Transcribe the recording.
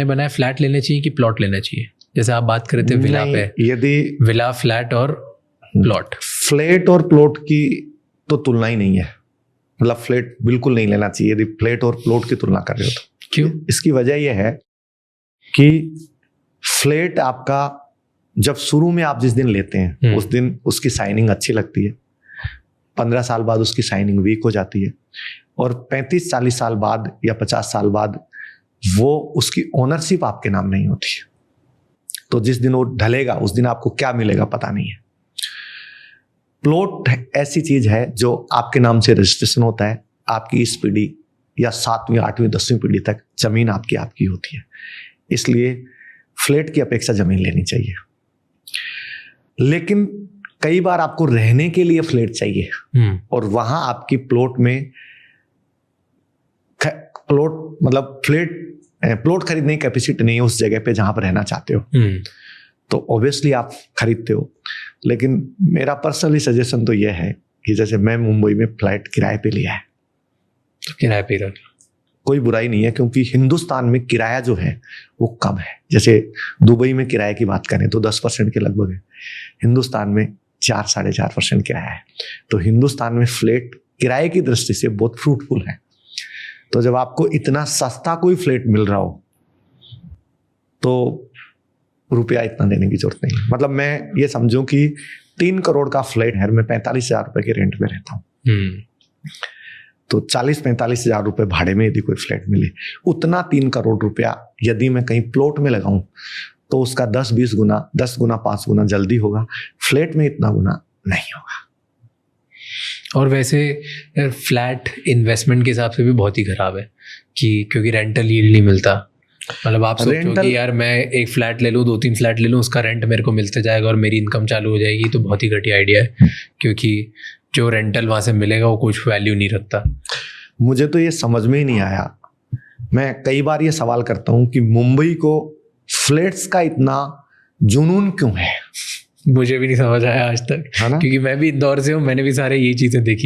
बनाया फ्लैट लेने चाहिए कि प्लॉट लेना चाहिए? जैसे आप बात कर रहे थे विला पे, यदि विला, फ्लैट और प्लॉट। फ्लैट और प्लॉट की तो तुलना ही नहीं है, मतलब फ्लैट बिल्कुल नहीं लेना चाहिए यदि फ्लैट और प्लॉट की तुलना कर रहे हो तो। क्यों? इसकी वजह यह है कि फ्लैट आपका जब शुरू में आप जिस दिन लेते हैं उस दिन उसकी साइनिंग अच्छी लगती है, 15 साल बाद उसकी साइनिंग वीक हो जाती है, और 35-40 साल बाद या 50 साल बाद वो उसकी ओनरशिप आपके नाम नहीं होती है। तो जिस दिन वो ढलेगा उस दिन आपको क्या मिलेगा पता नहीं है। प्लॉट ऐसी चीज है जो आपके नाम से रजिस्ट्रेशन होता है, आपकी इस पीढ़ी या 7वीं 8वीं 10वीं पीढ़ी तक जमीन आपकी होती है, इसलिए फ्लैट की अपेक्षा जमीन लेनी चाहिए। लेकिन कई बार आपको रहने के लिए फ्लैट चाहिए और वहां आपकी प्लॉट में प्लॉट मतलब प्लॉट खरीदने की कैपेसिटी नहीं है उस जगह पे जहां पर रहना चाहते हो, तो ऑब्वियसली आप खरीदते हो। लेकिन मेरा पर्सनली सजेशन तो यह है कि जैसे मैं मुंबई में फ्लैट किराए पे लिया है, तो किराए पे रख, कोई बुराई नहीं है, क्योंकि हिंदुस्तान में किराया जो है वो कम है। जैसे दुबई में किराए की बात करें तो 10% के लगभग है, हिंदुस्तान में 4-4.5% किराया है। तो हिंदुस्तान में फ्लैट किराए की दृष्टि से बहुत फ्रूटफुल है। तो जब आपको इतना सस्ता कोई फ्लैट मिल रहा हो तो रुपया इतना देने की जरूरत नहीं। मतलब मैं ये समझूं कि 3 करोड़ का फ्लैट है, मैं 45,000 रुपए के रेंट में रहता हूँ, तो 40-45 हजार रुपए भाड़े में यदि कोई फ्लैट मिले, उतना 3 करोड़ रुपया यदि मैं कहीं प्लॉट में लगाऊं तो उसका 10-20 गुना, 10 गुना 5 गुना जल्दी होगा, फ्लैट में इतना गुना नहीं होगा। और वैसे फ्लैट इन्वेस्टमेंट के हिसाब से भी बहुत ही खराब है कि क्योंकि रेंटल यील्ड नहीं मिलता। मतलब आप सोचो कि यार मैं एक फ्लैट ले लूँ, 2-3 फ्लैट ले लूँ, उसका रेंट मेरे को मिलते जाएगा और मेरी इनकम चालू हो जाएगी, तो बहुत ही घटिया आइडिया है, क्योंकि जो रेंटल वहाँ से मिलेगा वो कुछ वैल्यू नहीं रखता। मुझे तो ये समझ में ही नहीं आया। मैं कई बार ये सवाल करता हूँ कि मुंबई को फ्लैट्स का इतना जुनून क्यों है? मुझे भी नहीं समझ आया आज तक, है ना? क्योंकि मैं भी इंदौर से हूँ, मैंने भी सारे ये चीज़ें देखी।